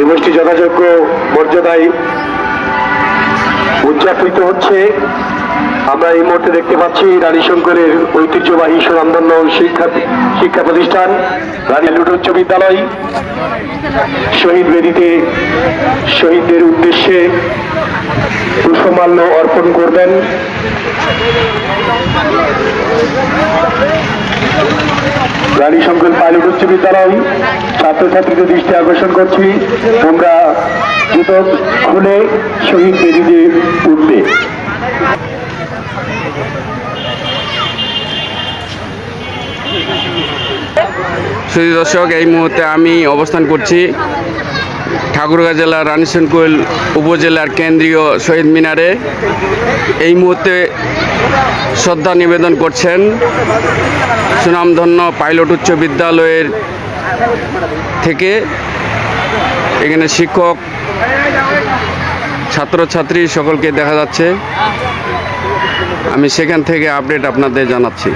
দিবসটি যথাযোগ্য মর্যাদায় উদযাপিত হচ্ছে। আমরা এই মুহূর্তে দেখতে পাচ্ছি রানীশঙ্করের ঐতিহ্যবাহী সুনামধন্য শিক্ষা প্রতিষ্ঠান রানী উচ্চ বিদ্যালয় শহীদ বেদিতে শহীদদের উদ্দেশ্যে পুষ্পমাল্য অর্পণ করবেন। রানীশঙ্কর পাইলট উচ্চ বিদ্যালয় ছাত্রছাত্রীদের দৃষ্টি আকর্ষণ করছি, তোমরা জুতো খুলে শহীদ বেদিতে উঠবে। সুধী দর্শক, এই মুহূর্তে আমি অবস্থান করছি ঠাকুরগাঁও জেলার রানীশঙ্কর উপজেলার কেন্দ্রীয় শহীদ মিনারে। এই মুহূর্তে শ্রদ্ধা নিবেদন করছেন সুনামধন্য পাইলট উচ্চ বিদ্যালয়ের থেকে। এখানে শিক্ষক, ছাত্রছাত্রী সকলকে দেখা যাচ্ছে। আমি সেখান থেকে আপডেট আপনাদের জানাচ্ছি।